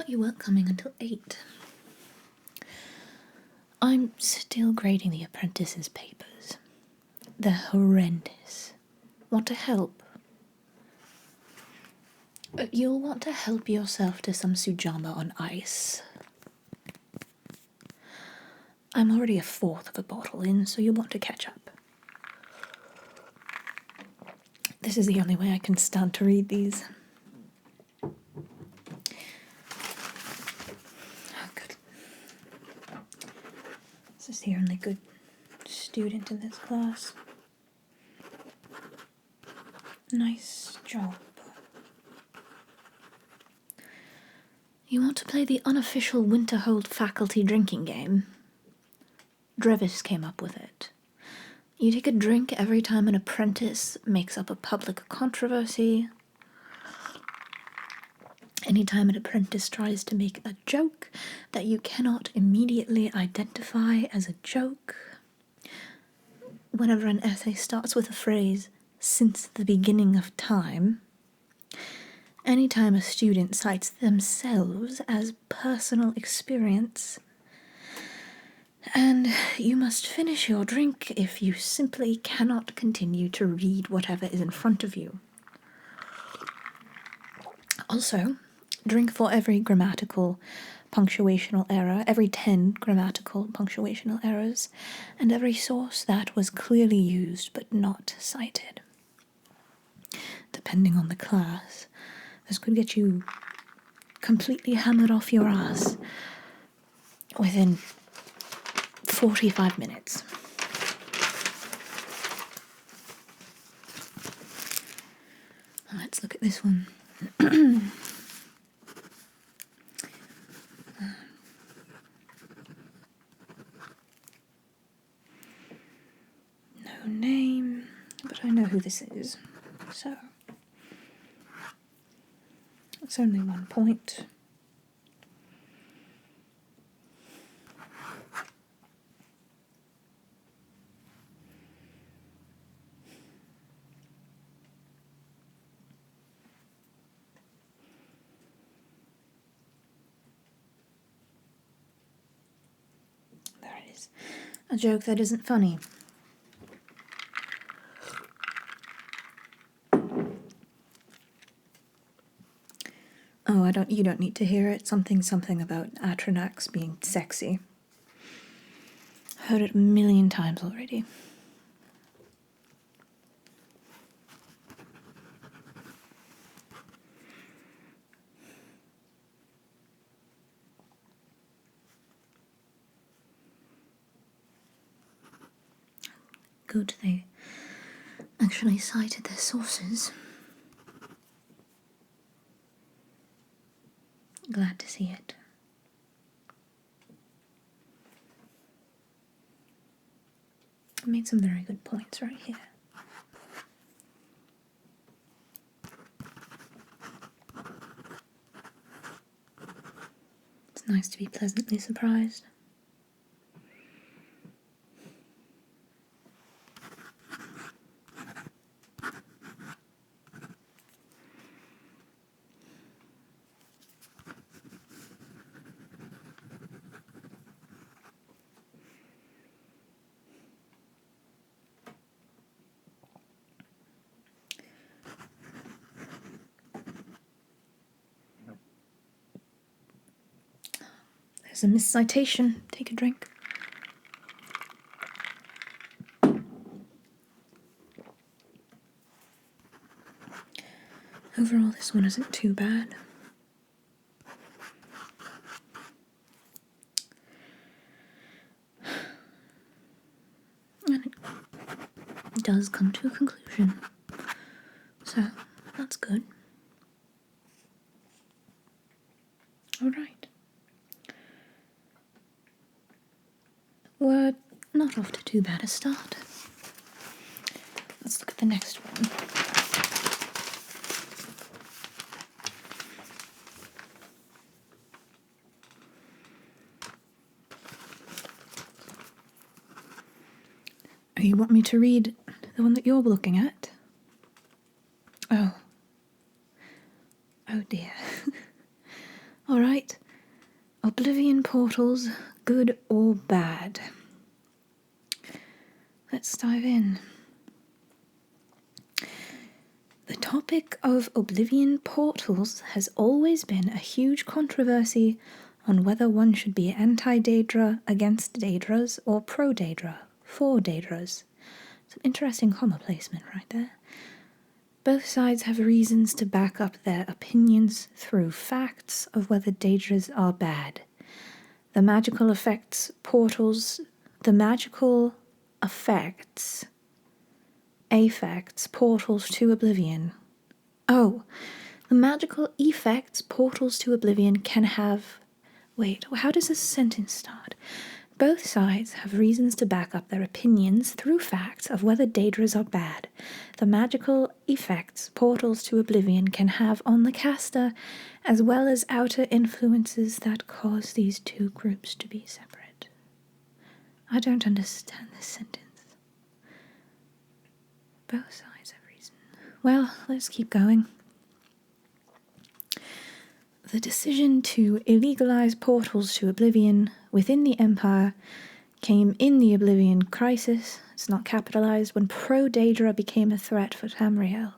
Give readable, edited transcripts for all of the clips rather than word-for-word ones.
thought you weren't coming until 8. I'm still grading the Apprentice's papers. They're horrendous. Want to help? You'll want to help yourself to some sujama on ice. I'm already a fourth of a bottle in, so you'll want to catch up. This is the only way I can stand to read these. Oh, good. This is the only good student in this class. Nice job. You want to play the Unofficial Winterhold faculty drinking game? Drevis came up with it. You take a drink every time an apprentice makes up a public controversy. Anytime an apprentice tries to make a joke that you cannot immediately identify as a joke. Whenever an essay starts with a phrase, "since the beginning of time." Anytime a student cites themselves as personal experience. And you must finish your drink if you simply cannot continue to read whatever is in front of you. Also, drink for every grammatical punctuational error, every 10 grammatical punctuational errors, and every source that was clearly used but not cited. Depending on the class, this could get you completely hammered off your ass within 45 minutes. Let's look at this one. No name, but I know who this is, so it's only 1 point. There it is. A joke that isn't funny. Oh, you don't need to hear it. Something about Atronax being sexy. Heard it a million times already. Good, they actually cited their sources. Glad to see it. I made some very good points right here. It's nice to be pleasantly surprised. There's a miscitation. Take a drink. Overall, this one isn't too bad. And it does come to a conclusion. So, that's good. Alright. We're not off to too bad a start. Let's look at the next one. Oh, you want me to read the one that you're looking at? Oh. Oh dear. Alright. Oblivion portals, good or bad? Let's dive in. The topic of Oblivion portals has always been a huge controversy on whether one should be anti-Daedra, against Daedras, or pro-Daedra, for Daedras. It's an interesting comma placement right there. Both sides have reasons to back up their opinions through facts of whether Daedras are bad. The magical effects portals to Oblivion. Oh, the magical effects portals to Oblivion can have... Wait, how does this sentence start? Both sides have reasons to back up their opinions through facts of whether Daedras are bad. The magical effects portals to Oblivion can have on the caster, as well as outer influences that cause these two groups to be separate. I don't understand this sentence. Both sides have reason. Well, let's keep going. The decision to illegalize portals to Oblivion within the Empire came in the Oblivion Crisis. It's not capitalized when pro-Daedra became a threat for Tamriel.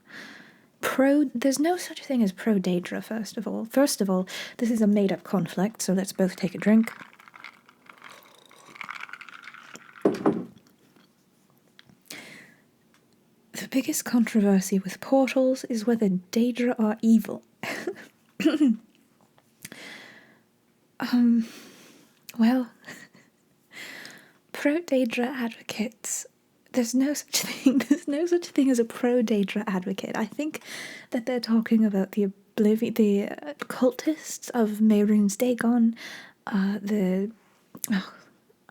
There's no such thing as pro-Daedra, first of all. First of all, this is a made-up conflict, so let's both take a drink. The biggest controversy with portals is whether Daedra are evil. Well, pro-Daedra advocates, there's no such thing as a pro-Daedra advocate. I think that they're talking about the cultists of Mehrunes Dagon,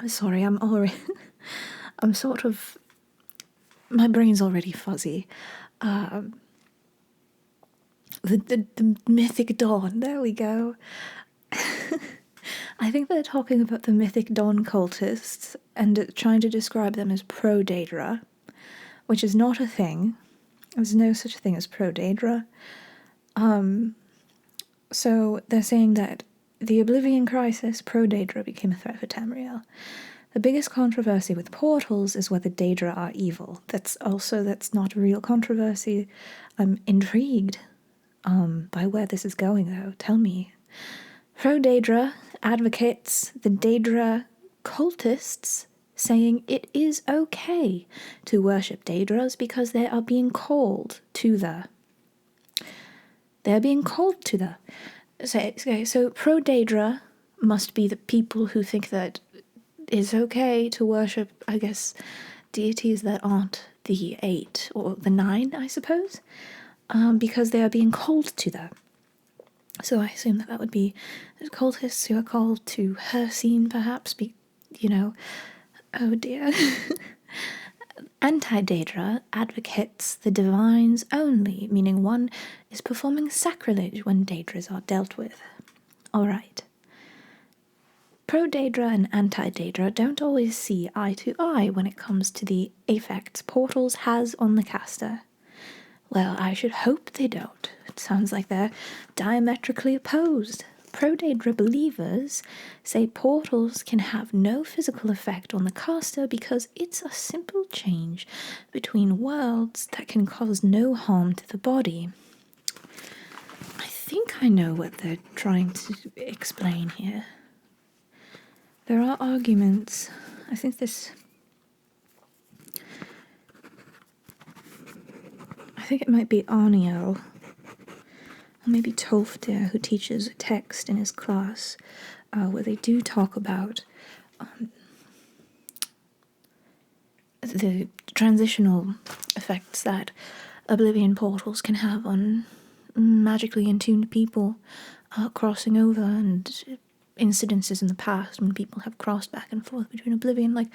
sorry, I'm sort of, my brain's already fuzzy. The Mythic Dawn, there we go. I think they're talking about the Mythic Dawn cultists and trying to describe them as pro-Daedra, which is not a thing. There's no such thing as pro-Daedra. So they're saying that the Oblivion Crisis, pro-Daedra became a threat for Tamriel. The biggest controversy with portals is whether Daedra are evil. That's not a real controversy. I'm intrigued by where this is going, though. Tell me. Pro-Daedra advocates the Daedra cultists saying it is okay to worship Daedras because they are being called to the. They're being called to the. So pro-Daedra must be the people who think that it's okay to worship, I guess, deities that aren't the 8 or the 9, I suppose, because they are being called to them. So I assume that would be the cultists who are called to her scene, perhaps, oh dear. Anti-Daedra advocates the divines only, meaning one is performing sacrilege when Daedras are dealt with. Alright. Pro-Daedra and anti-Daedra don't always see eye to eye when it comes to the effects portals has on the caster. Well, I should hope they don't. It sounds like they're diametrically opposed. Pro-Daedra believers say portals can have no physical effect on the caster because it's a simple change between worlds that can cause no harm to the body. I think I know what they're trying to explain here. There are arguments. I think it might be Arniel, or maybe Tolfdir, who teaches a text in his class, where they do talk about the transitional effects that Oblivion portals can have on magically attuned people crossing over, and incidences in the past when people have crossed back and forth between Oblivion, like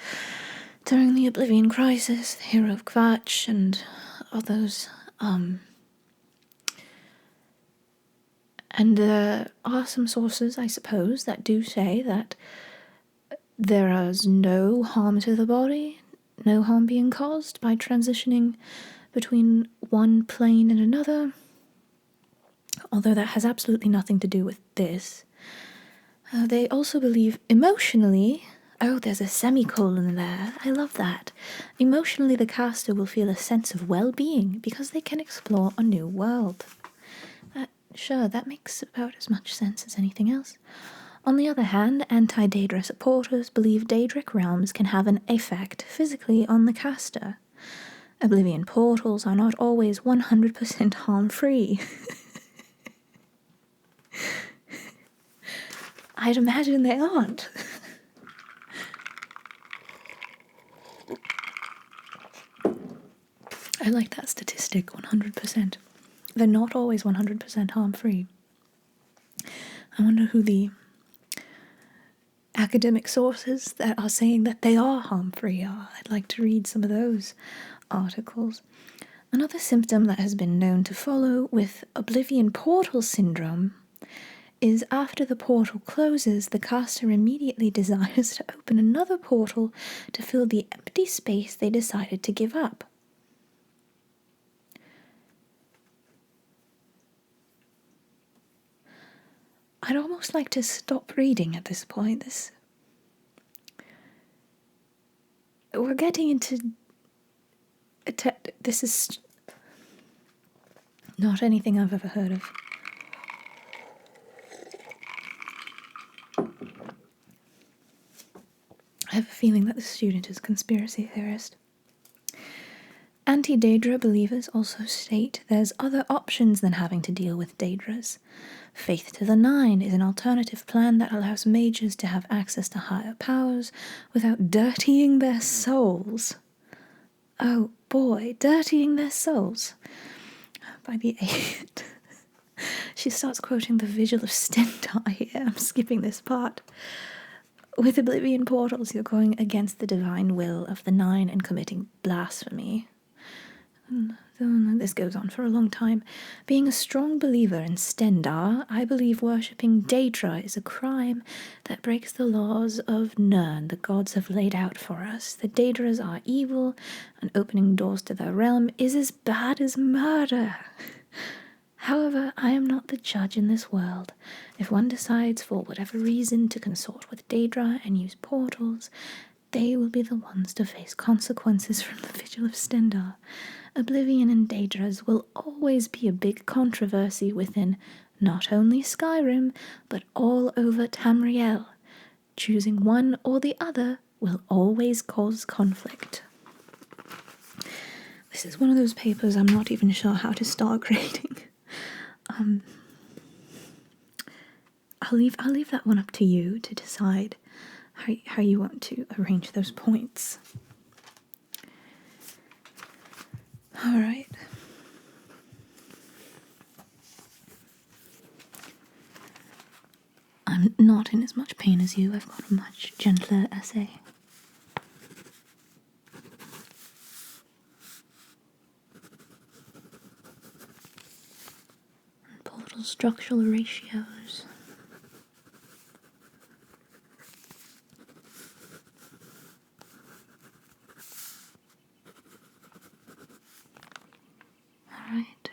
during the Oblivion Crisis, the Hero of Kvatch, and others. And there are some sources, I suppose, that do say that there is no harm to the body, no harm being caused by transitioning between one plane and another, although that has absolutely nothing to do with this. They also believe emotionally, oh, there's a semicolon there, I love that. Emotionally, the caster will feel a sense of well-being because they can explore a new world. Sure, that makes about as much sense as anything else. On the other hand, anti-Daedra supporters believe Daedric realms can have an effect physically on the caster. Oblivion portals are not always 100% harm-free. I'd imagine they aren't. I like that statistic, 100%. They're not always 100% harm-free. I wonder who the academic sources that are saying that they are harm-free are. I'd like to read some of those articles. Another symptom that has been known to follow with Oblivion Portal Syndrome is after the portal closes, the caster immediately desires to open another portal to fill the empty space they decided to give up. I'd almost like to stop reading at this point. We're getting into... This is not anything I've ever heard of. I have a feeling that the student is a conspiracy theorist. Anti-Daedra believers also state there's other options than having to deal with Daedras. Faith to the Nine is an alternative plan that allows mages to have access to higher powers without dirtying their souls. Oh boy, dirtying their souls. By the 8. She starts quoting the Vigil of Stentar here. I'm skipping this part. With Oblivion portals, you're going against the divine will of the Nine and committing blasphemy. This goes on for a long time. Being a strong believer in Stendarr, I believe worshipping Daedra is a crime that breaks the laws of Nirn the gods have laid out for us. The Daedras are evil, and opening doors to their realm is as bad as murder. However, I am not the judge in this world. If one decides for whatever reason to consort with Daedra and use portals, they will be the ones to face consequences from the Vigil of Stendarr. Oblivion and Daedras will always be a big controversy within not only Skyrim, but all over Tamriel. Choosing one or the other will always cause conflict. This is one of those papers I'm not even sure how to start grading. I'll leave that one up to you to decide how you want to arrange those points. All right. I'm not in as much pain as you. I've got a much gentler essay. Portal structural ratios. Alright.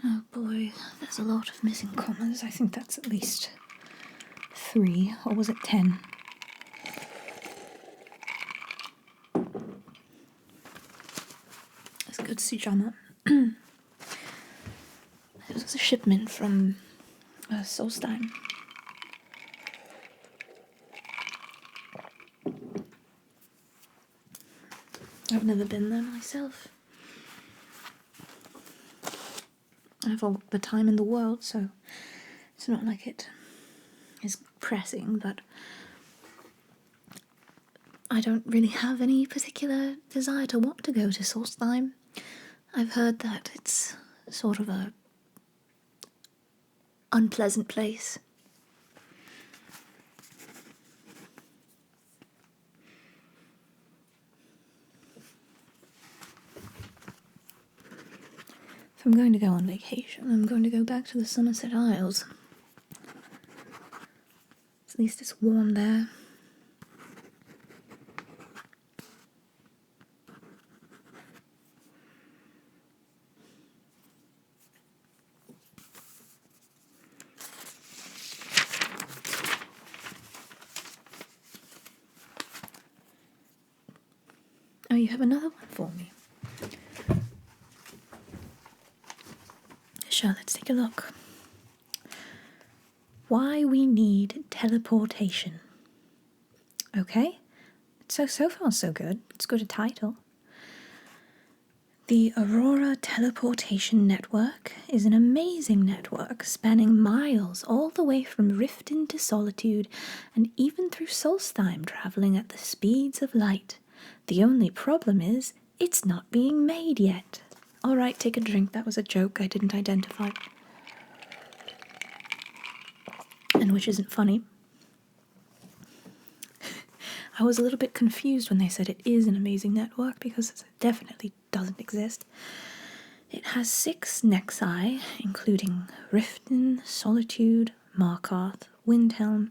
Oh boy, there's a lot of missing commas. I think that's at least 3, or was it 10? That's good, Sujama. This was a shipment from Solstein. I've never been there myself. I have all the time in the world, so it's not like it is pressing, but I don't really have any particular desire to want to go to Solstheim. I've heard that it's sort of a unpleasant place. If I'm going to go on vacation, I'm going to go back to the Somerset Isles. At least it's warm there. Oh, you have another one for me? Sure, let's take a look. Why we need teleportation. Okay, so far so good. It's got a title. The Aurora Teleportation Network is an amazing network spanning miles all the way from Riften to Solitude and even through Solstheim, traveling at the speeds of light. The only problem is, it's not being made yet. Alright, take a drink. That was a joke I didn't identify. And which isn't funny. I was a little bit confused when they said it is an amazing network because it definitely doesn't exist. It has 6 nexi, including Riften, Solitude, Markarth, Windhelm,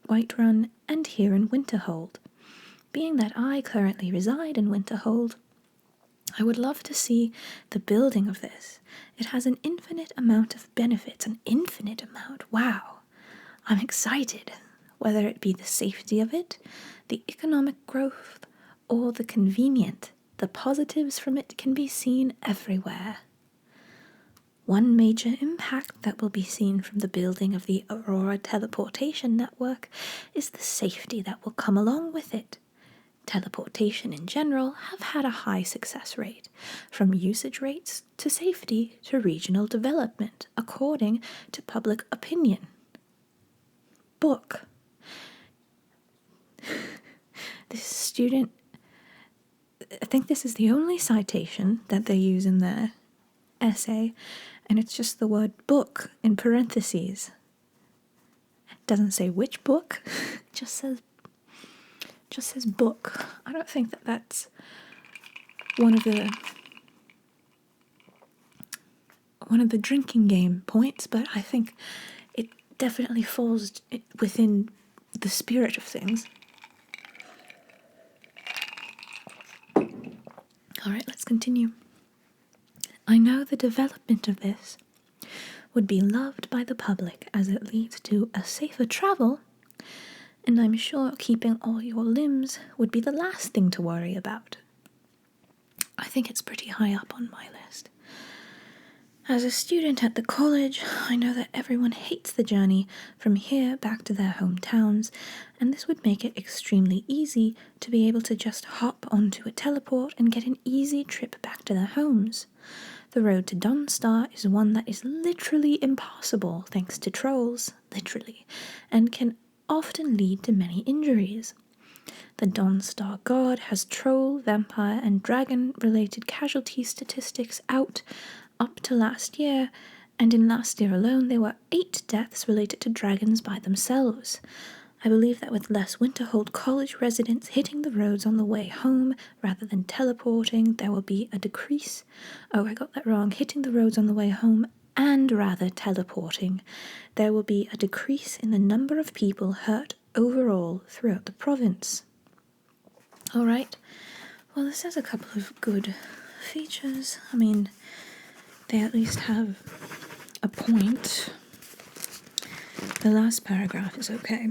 Whiterun, and here in Winterhold. Being that I currently reside in Winterhold, I would love to see the building of this. It has an infinite amount of benefits, an infinite amount. Wow, I'm excited. Whether it be the safety of it, the economic growth, or the convenient, the positives from it can be seen everywhere. One major impact that will be seen from the building of the Aurora Teleportation Network is the safety that will come along with it. Teleportation in general have had a high success rate, from usage rates to safety to regional development, according to public opinion. Book. This student, I think this is the only citation that they use in their essay, and it's just the word book in parentheses. It doesn't say which book, it just says book. I don't think that that's one of the drinking game points, but I think it definitely falls within the spirit of things. Alright, let's continue. I know the development of this would be loved by the public as it leads to a safer travel, and I'm sure keeping all your limbs would be the last thing to worry about. I think it's pretty high up on my list. As a student at the college, I know that everyone hates the journey from here back to their hometowns, and this would make it extremely easy to be able to just hop onto a teleport and get an easy trip back to their homes. The road to Dawnstar is one that is literally impossible thanks to trolls, literally, and can often lead to many injuries. The Dawnstar God has troll, vampire, and dragon-related casualty statistics out up to last year, and in last year alone there were 8 deaths related to dragons by themselves. I believe that with less Winterhold College residents hitting the roads on the way home rather than teleporting, there will be a decrease. Oh, I got that wrong. Hitting the roads on the way home and rather teleporting. There will be a decrease in the number of people hurt overall throughout the province. Alright, well this has a couple of good features. I mean, they at least have a point. The last paragraph is okay.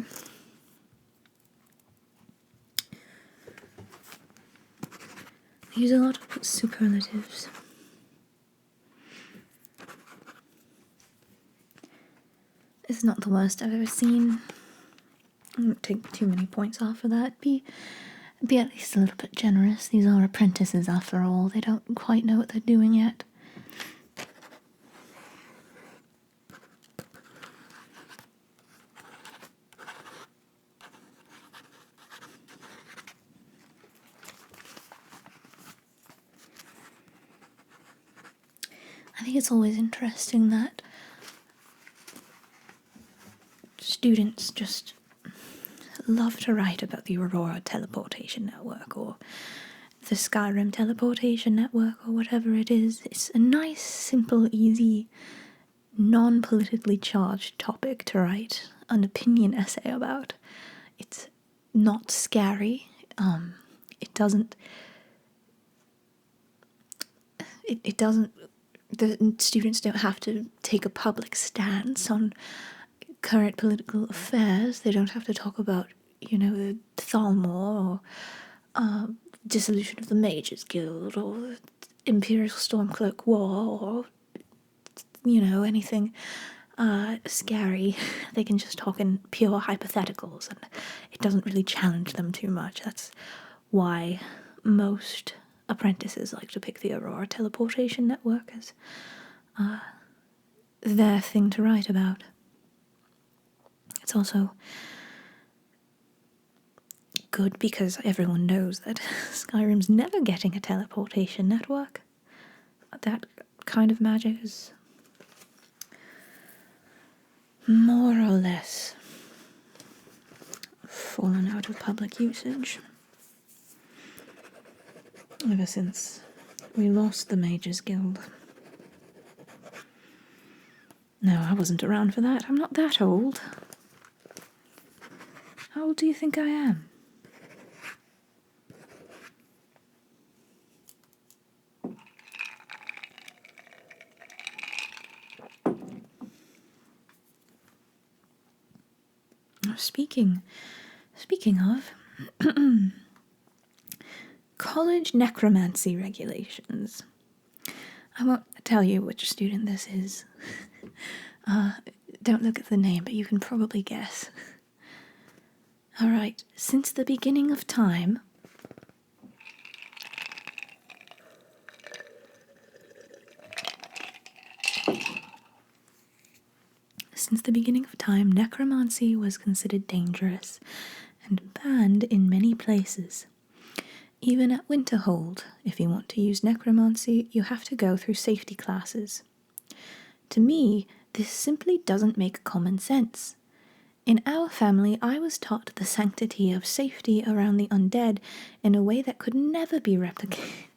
They use a lot of superlatives. It's not the worst I've ever seen. I won't take too many points off of that. Be at least a little bit generous. These are apprentices after all. They don't quite know what they're doing yet. I think it's always interesting that students just love to write about the Aurora Teleportation Network or the Skyrim Teleportation Network or whatever it is. It's a nice, simple, easy, non-politically charged topic to write an opinion essay about. It's not scary. It doesn't, the students don't have to take a public stance on current political affairs. They don't have to talk about, the Thalmor or Dissolution of the Mages Guild, or Imperial Stormcloak War, or, anything scary. They can just talk in pure hypotheticals, and it doesn't really challenge them too much. That's why most apprentices like to pick the Aurora Teleportation Network as their thing to write about. It's also good because everyone knows that Skyrim's never getting a teleportation network. That kind of magic is more or less fallen out of public usage ever since we lost the Mages Guild. No, I wasn't around for that. I'm not that old. How old do you think I am? Speaking of, college necromancy regulations. I won't tell you which student this is. Don't look at the name, but you can probably guess. Alright, since the beginning of time, necromancy was considered dangerous and banned in many places. Even at Winterhold, if you want to use necromancy, you have to go through safety classes. To me, this simply doesn't make common sense. In our family, I was taught the sanctity of safety around the undead in a way that could never be replicated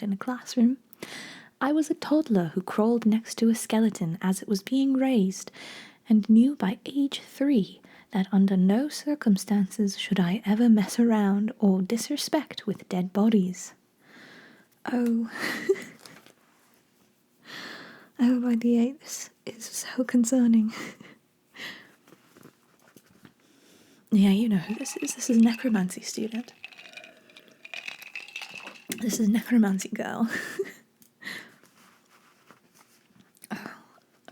in a classroom. I was a toddler who crawled next to a skeleton as it was being raised, and knew by age 3 that under no circumstances should I ever mess around or disrespect with dead bodies. Oh. Oh, by the 8th, this is so concerning. Yeah, you know who this is. This is a necromancy student. This is necromancy girl.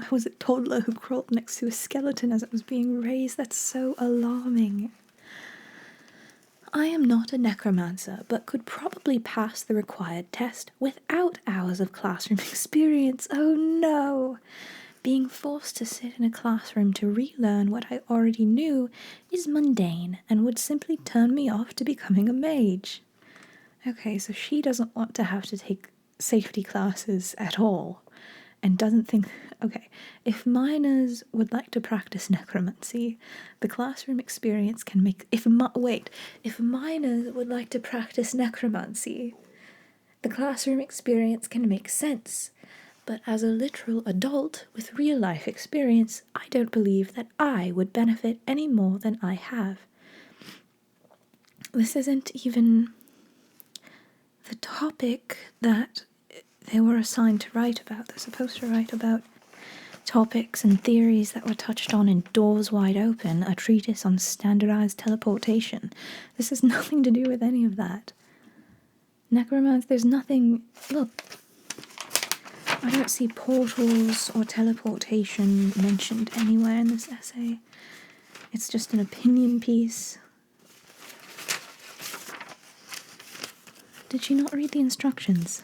I was a toddler who crawled next to a skeleton as it was being raised. That's so alarming. I am not a necromancer, but could probably pass the required test without hours of classroom experience. Oh no! Being forced to sit in a classroom to relearn what I already knew is mundane and would simply turn me off to becoming a mage. Okay, so she doesn't want to have to take safety classes at all, and doesn't think... Okay, if minors would like to practice necromancy, the classroom experience can make... If minors would like to practice necromancy, the classroom experience can make sense. But as a literal adult with real-life experience, I don't believe that I would benefit any more than I have. This isn't even the topic that they were assigned to write about. They're supposed to write about topics and theories that were touched on in Doors Wide Open, a treatise on standardized teleportation. This has nothing to do with any of that. Necromancy, there's nothing... Look, I don't see portals or teleportation mentioned anywhere in this essay. It's just an opinion piece. Did she not read the instructions?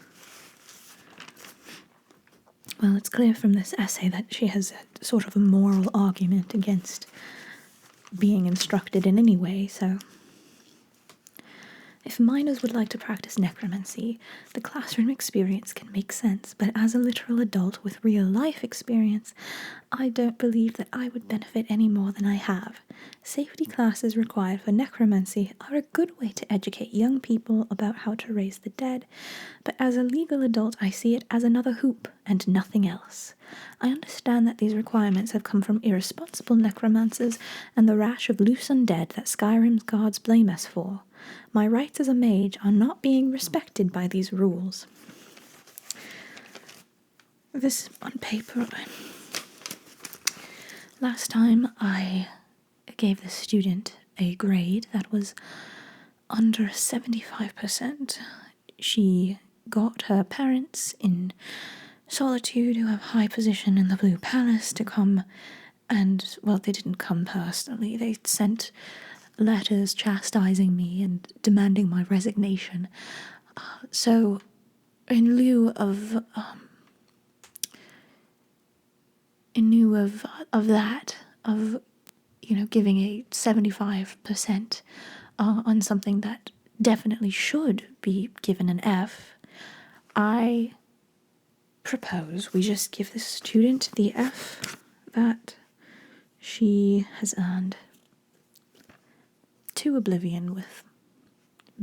Well, it's clear from this essay that she has sort of a moral argument against being instructed in any way, so... If minors would like to practice necromancy, the classroom experience can make sense, but as a literal adult with real-life experience, I don't believe that I would benefit any more than I have. Safety classes required for necromancy are a good way to educate young people about how to raise the dead, but as a legal adult I see it as another hoop and nothing else. I understand that these requirements have come from irresponsible necromancers and the rash of loose undead that Skyrim's gods blame us for. My rights as a mage are not being respected by these rules. This on paper... Last time I gave the student a grade that was under 75%. She got her parents in solitude who have high position in the Blue Palace to come and, well, they didn't come personally. They sent letters chastising me and demanding my resignation. So, in lieu of that, giving a 75% on something that definitely should be given an F, I propose we just give the student the F that she has earned, to oblivion with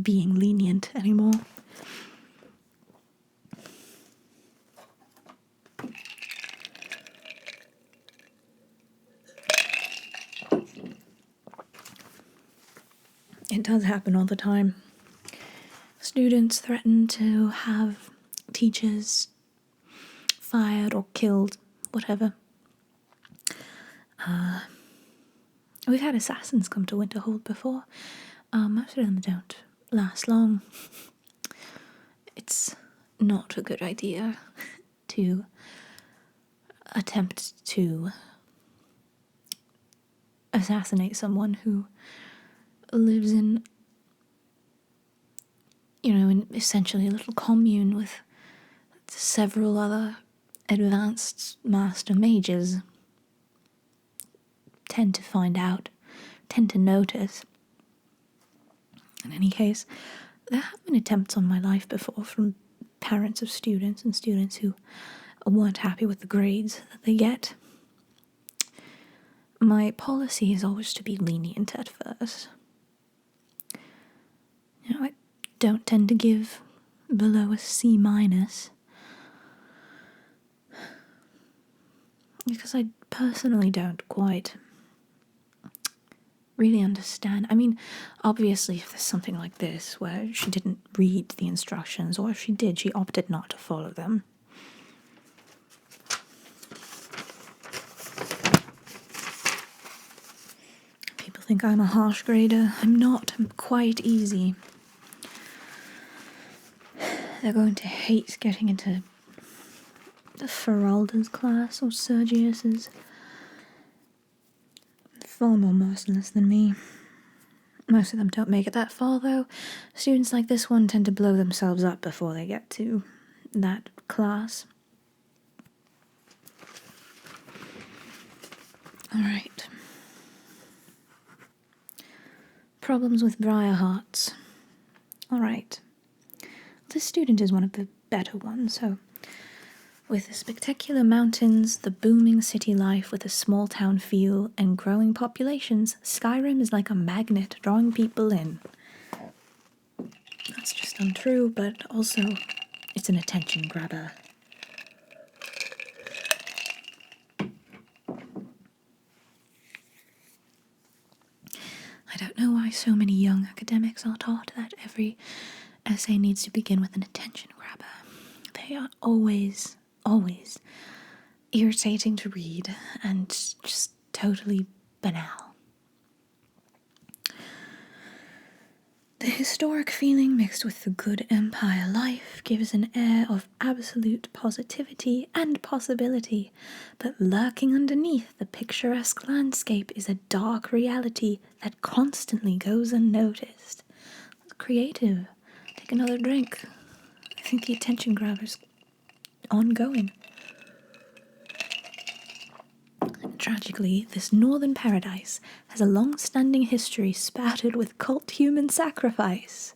being lenient anymore. It does happen all the time. Students threaten to have teachers fired or killed, whatever. We've had assassins come to Winterhold before. Most of them don't last long. It's not a good idea to attempt to assassinate someone who lives in essentially a little commune with several other advanced master mages. Tend to notice. In any case, there have been attempts on my life before from parents of students and students who weren't happy with the grades that they get. My policy is always to be lenient at first. I don't tend to give below a C-, because I personally don't quite really understand. I mean, obviously, if there's something like this where she didn't read the instructions, or if she did, she opted not to follow them. People think I'm a harsh grader. I'm not. I'm quite easy. They're going to hate getting into Feralda's class or Sergius's. Far more merciless than me. Most of them don't make it that far, though. Students like this one tend to blow themselves up before they get to that class. Alright. Problems with Briarhearts. Alright. This student is one of the better ones, so with the spectacular mountains, the booming city life with a small town feel, and growing populations, Skyrim is like a magnet drawing people in. That's just untrue, but also it's an attention grabber. I don't know why so many young academics are taught that every essay needs to begin with an attention grabber. They are always irritating to read and just totally banal. The historic feeling mixed with the good empire life gives an air of absolute positivity and possibility, but lurking underneath the picturesque landscape is a dark reality that constantly goes unnoticed. Creative. Take another drink. I think the attention grabber's ongoing. Tragically, this northern paradise has a long-standing history spattered with cult human sacrifice.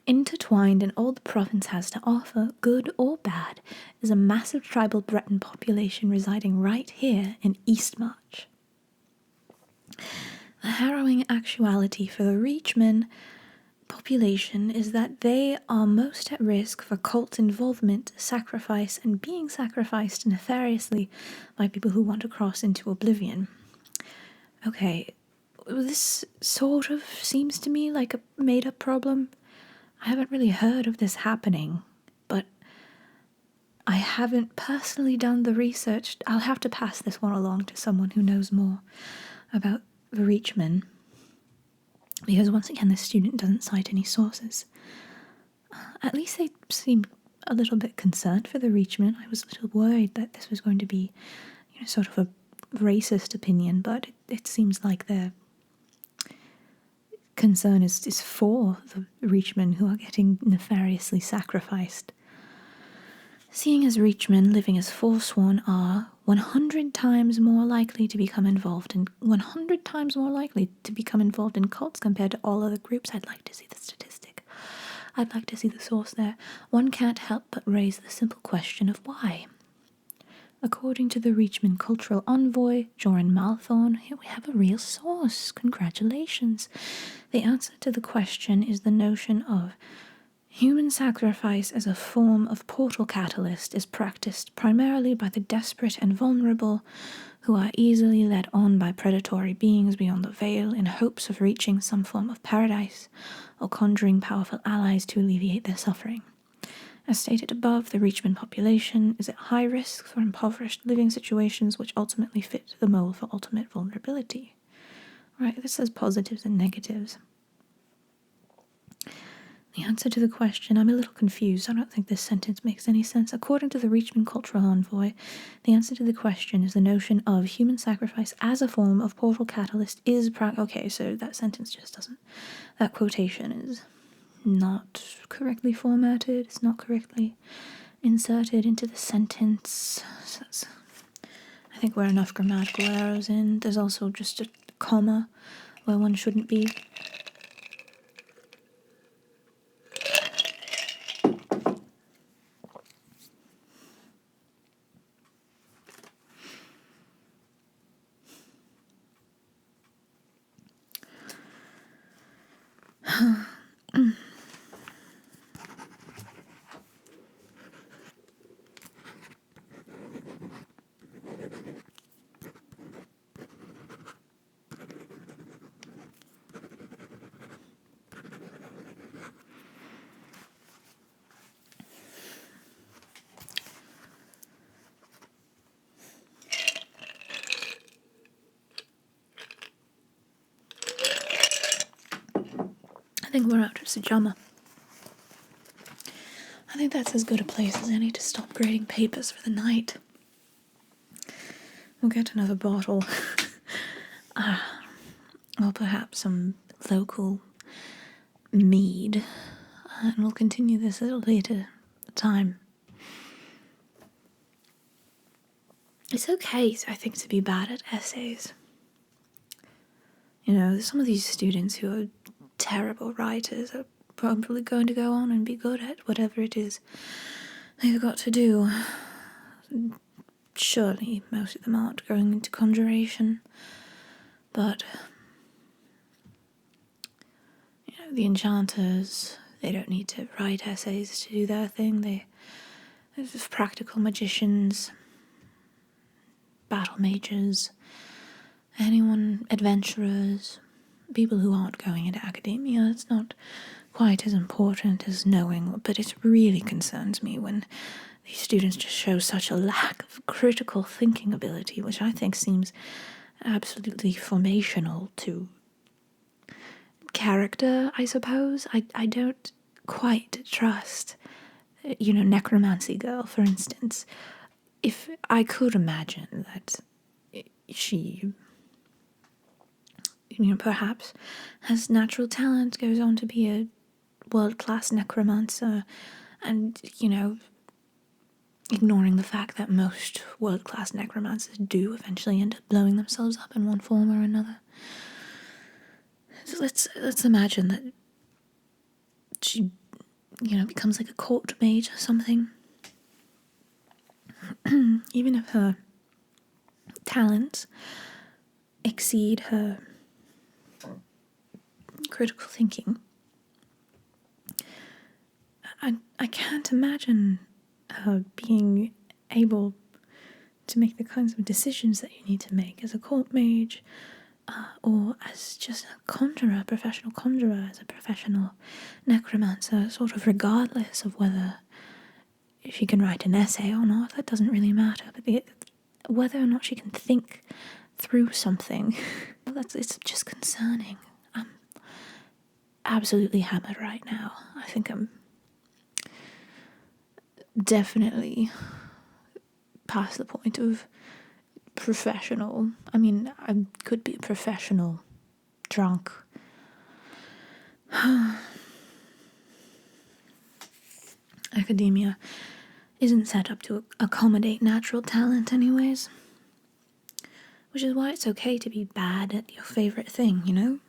Intertwined in all the province has to offer, good or bad, is a massive tribal Breton population residing right here in Eastmarch. The harrowing actuality for the Reachmen population is that they are most at risk for cult involvement, sacrifice, and being sacrificed nefariously by people who want to cross into oblivion. Okay, this sort of seems to me like a made-up problem. I haven't really heard of this happening, but I haven't personally done the research. I'll have to pass this one along to someone who knows more about the Reachmen. because once again, this student doesn't cite any sources. At least they seemed a little bit concerned for the Reachman. I was a little worried that this was going to be, sort of a racist opinion, but it seems like their concern is for the Reachmen who are getting nefariously sacrificed. Seeing as Reachmen living as Forsworn are 100 times more likely to become involved in 100 times more likely to become involved in cults compared to all other groups. I'd like to see the statistic. I'd like to see the source there. One can't help but raise the simple question of why. According to the Reachman cultural envoy, Joran Malthorn, here we have a real source. Congratulations. The answer to the question is the notion of human sacrifice as a form of portal catalyst is practiced primarily by the desperate and vulnerable who are easily led on by predatory beings beyond the veil in hopes of reaching some form of paradise or conjuring powerful allies to alleviate their suffering. As stated above, the Reachman population is at high risk for impoverished living situations which ultimately fit the mold for ultimate vulnerability. Right, this says positives and negatives. The answer to the question, I'm a little confused. I don't think this sentence makes any sense. According to the Reachman cultural envoy, the answer to the question is the notion of human sacrifice as a form of portal catalyst is okay, so that sentence just doesn't. That quotation is not correctly formatted. It's not correctly inserted into the sentence. So I think we're enough grammatical errors in. There's also just a comma where one shouldn't be. I think we're out of Sajama. I think that's as good a place as any to stop grading papers for the night. We'll get another bottle. Or perhaps some local mead. And we'll continue this at a later time. It's okay, I think, to be bad at essays. Some of these students who are terrible writers are probably going to go on and be good at whatever it is they've got to do. Surely most of them aren't going into conjuration, but the enchanters, they don't need to write essays to do their thing. They're just practical magicians, battle mages, adventurers, people who aren't going into academia. It's not quite as important as knowing, but it really concerns me when these students just show such a lack of critical thinking ability, which I think seems absolutely formational to character, I suppose. I don't quite trust, Necromancy Girl, for instance. If I could imagine that she, perhaps has natural talent, goes on to be a world-class necromancer, and, ignoring the fact that most world-class necromancers do eventually end up blowing themselves up in one form or another. So let's imagine that she, becomes like a court mage or something. Even if her talents exceed her critical thinking, I can't imagine her being able to make the kinds of decisions that you need to make as a court mage, or as just a conjurer, a professional conjurer, as a professional necromancer, sort of regardless of whether she can write an essay or not. That doesn't really matter, but whether or not she can think through something, it's just concerning. absolutely hammered right now. I think I'm definitely past the point of professional. I mean, I could be a professional drunk. Academia isn't set up to accommodate natural talent anyways. Which is why it's okay to be bad at your favourite thing, you know?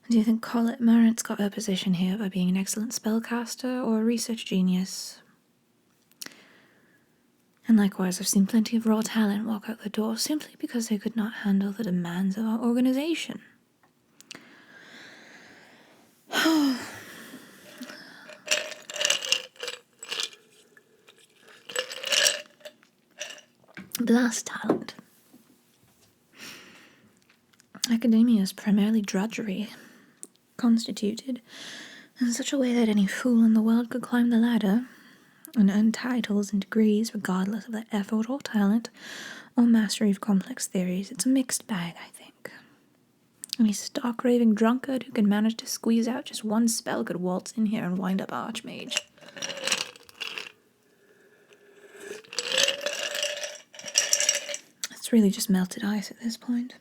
Do you think Colette Marant's got her position here by being an excellent spellcaster or a research genius? And likewise, I've seen plenty of raw talent walk out the door simply because they could not handle the demands of our organization. Blast talent. Academia is primarily drudgery, constituted in such a way that any fool in the world could climb the ladder and earn titles and degrees regardless of their effort or talent or mastery of complex theories. It's a mixed bag, I think. Any stark raving drunkard who can manage to squeeze out just one spell could waltz in here and wind up Archmage. It's really just melted ice at this point.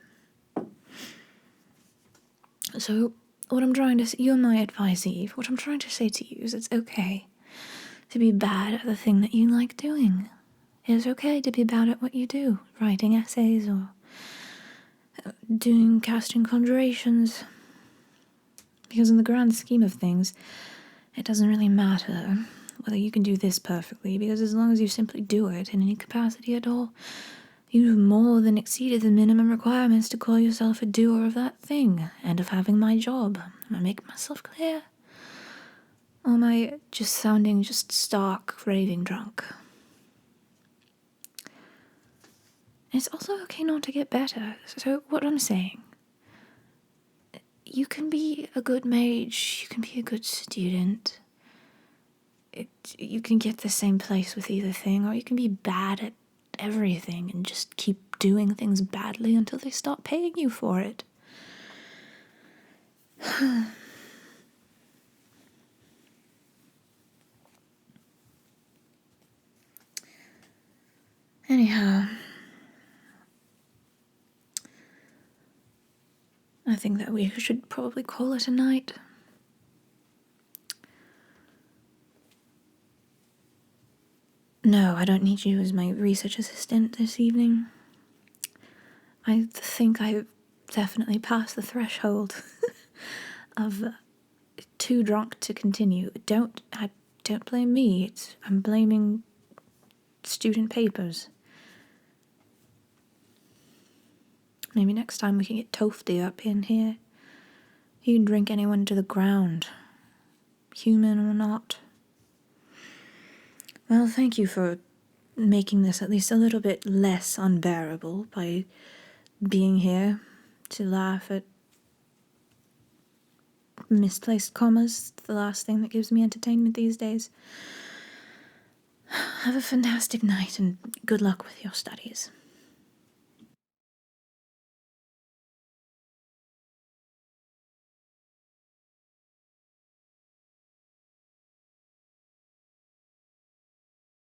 So, what I'm trying to say, you're my advisee, what I'm trying to say to you is it's okay to be bad at the thing that you like doing. It's okay to be bad at what you do, writing essays or casting conjurations. Because in the grand scheme of things, it doesn't really matter whether you can do this perfectly, because as long as you simply do it in any capacity at all, you've more than exceeded the minimum requirements to call yourself a doer of that thing, and of having my job. Am I making myself clear? Or am I just sounding just stark, raving drunk? It's also okay not to get better. So what I'm saying, you can be a good mage, you can be a good student. You can get the same place with either thing, or you can be bad at everything and just keep doing things badly until they stop paying you for it. Anyhow, I think that we should probably call it a night. No, I don't need you as my research assistant this evening. I think I've definitely passed the threshold of too drunk to continue. Don't blame me. I'm blaming student papers. Maybe next time we can get Tofty up in here. He can drink anyone to the ground, human or not. Well, thank you for making this at least a little bit less unbearable by being here to laugh at misplaced commas, the last thing that gives me entertainment these days. Have a fantastic night and good luck with your studies.